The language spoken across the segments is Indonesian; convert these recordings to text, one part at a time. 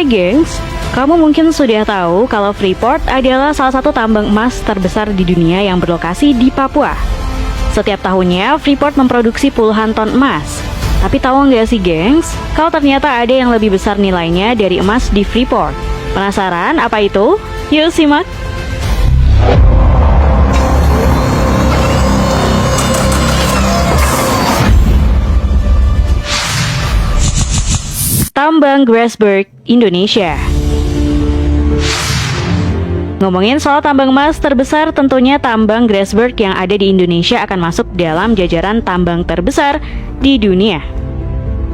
gengs, kamu mungkin sudah tahu kalau Freeport adalah salah satu tambang emas terbesar di dunia yang berlokasi di Papua. Setiap tahunnya, Freeport memproduksi puluhan ton emas. Tapi tahu nggak sih gengs, kalau ternyata ada yang lebih besar nilainya dari emas di Freeport? Penasaran apa itu? Yuk simak! Tambang Grasberg, Indonesia. Ngomongin soal tambang emas terbesar, tentunya tambang Grasberg yang ada di Indonesia akan masuk dalam jajaran tambang terbesar di dunia.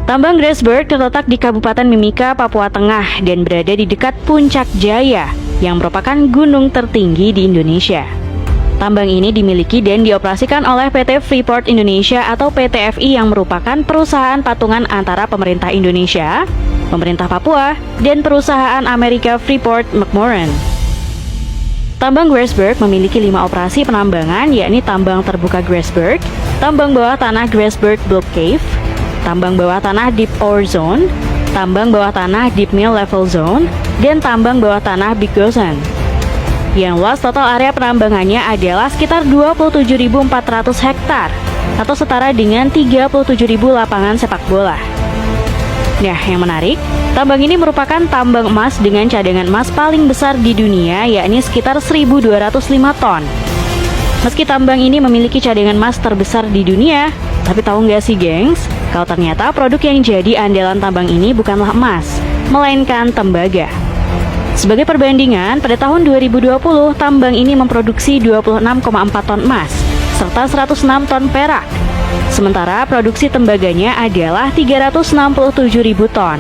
Tambang Grasberg terletak di Kabupaten Mimika, Papua Tengah dan berada di dekat Puncak Jaya yang merupakan gunung tertinggi di Indonesia. Tambang ini dimiliki dan dioperasikan oleh PT Freeport Indonesia atau PT FI yang merupakan perusahaan patungan antara pemerintah Indonesia, pemerintah Papua, dan perusahaan Amerika Freeport-McMoRan. Tambang Grasberg memiliki 5 operasi penambangan, yakni tambang terbuka Grasberg, tambang bawah tanah Grasberg Block Cave, tambang bawah tanah Deep Ore Zone, tambang bawah tanah Deep Mill Level Zone, dan tambang bawah tanah Big Gosen. Yang luas total area penambangannya adalah sekitar 27.400 hektar atau setara dengan 37.000 lapangan sepak bola. Nah, yang menarik, tambang ini merupakan tambang emas dengan cadangan emas paling besar di dunia, yakni sekitar 1.205 ton. Meski tambang ini memiliki cadangan emas terbesar di dunia, tapi tahu nggak sih gengs, kalau ternyata produk yang jadi andalan tambang ini bukanlah emas, melainkan tembaga. Sebagai perbandingan, pada tahun 2020, tambang ini memproduksi 26,4 ton emas, serta 106 ton perak. Sementara produksi tembaganya adalah 367.000 ton.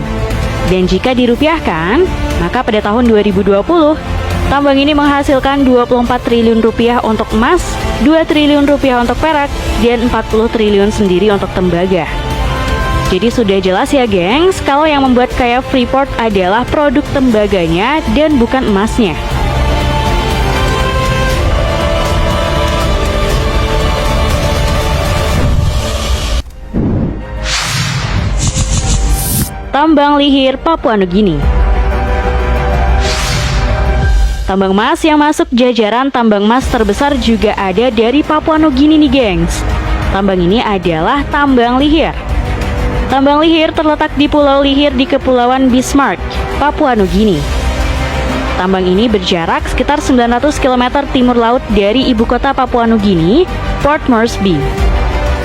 Dan jika dirupiahkan, maka pada tahun 2020, tambang ini menghasilkan 24 triliun rupiah untuk emas, 2 triliun rupiah untuk perak, dan 40 triliun sendiri untuk tembaga. Jadi sudah jelas ya gengs, kalau yang membuat kaya Freeport adalah produk tembaganya dan bukan emasnya. Tambang Lihir, Papua Nugini. Tambang emas yang masuk jajaran tambang emas terbesar juga ada dari Papua Nugini nih gengs. Tambang ini adalah tambang Lihir. Tambang Lihir terletak di Pulau Lihir di Kepulauan Bismarck, Papua Nugini. Tambang ini berjarak sekitar 900 km timur laut dari ibu kota Papua Nugini, Port Moresby.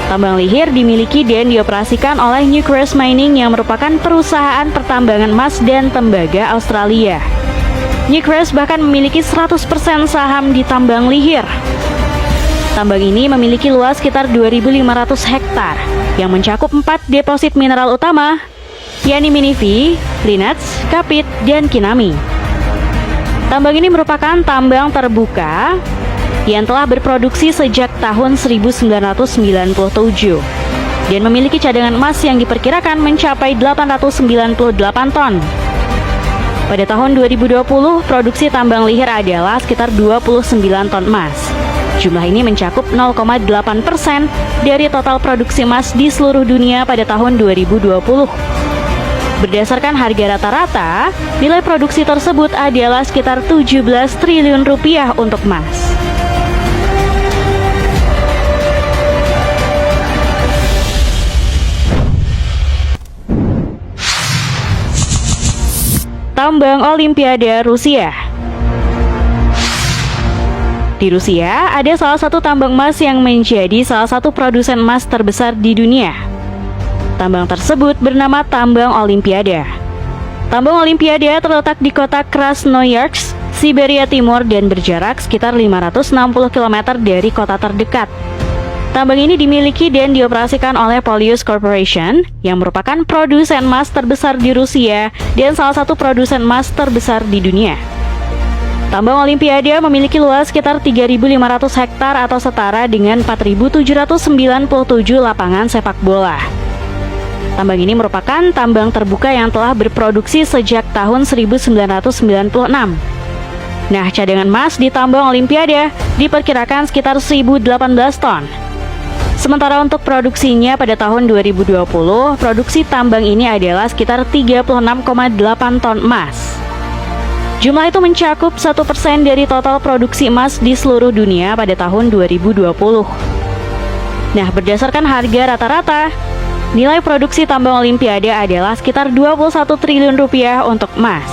Tambang Lihir dimiliki dan dioperasikan oleh Newcrest Mining yang merupakan perusahaan pertambangan emas dan tembaga Australia. Newcrest bahkan memiliki 100% saham di Tambang Lihir. Tambang ini memiliki luas sekitar 2.500 hektar yang mencakup 4 deposit mineral utama, yakni Minifi, Linets, Kapit, dan Kinami. Tambang ini merupakan tambang terbuka yang telah berproduksi sejak tahun 1997 dan memiliki cadangan emas yang diperkirakan mencapai 898 ton. Pada tahun 2020, produksi tambang Lihir adalah sekitar 29 ton emas. Jumlah ini mencakup 0,8% dari total produksi emas di seluruh dunia pada tahun 2020. Berdasarkan harga rata-rata, nilai produksi tersebut adalah sekitar 17 triliun rupiah untuk emas. Tambang Olimpiade, Rusia. Di Rusia, ada salah satu tambang emas yang menjadi salah satu produsen emas terbesar di dunia. Tambang tersebut bernama Tambang Olimpiade. Tambang Olimpiade terletak di kota Krasnoyarsk, Siberia Timur dan berjarak sekitar 560 km dari kota terdekat. Tambang ini dimiliki dan dioperasikan oleh Polius Corporation yang merupakan produsen emas terbesar di Rusia dan salah satu produsen emas terbesar di dunia. Tambang Olimpiade memiliki luas sekitar 3.500 hektar atau setara dengan 4.797 lapangan sepak bola. Tambang ini merupakan tambang terbuka yang telah berproduksi sejak tahun 1996. Nah, cadangan emas di tambang Olimpiade diperkirakan sekitar 1.018 ton. Sementara untuk produksinya pada tahun 2020, produksi tambang ini adalah sekitar 36,8 ton emas. Jumlah itu mencakup 1% dari total produksi emas di seluruh dunia pada tahun 2020. Nah, berdasarkan harga rata-rata, nilai produksi tambang Olimpiade adalah sekitar 21 triliun rupiah untuk emas.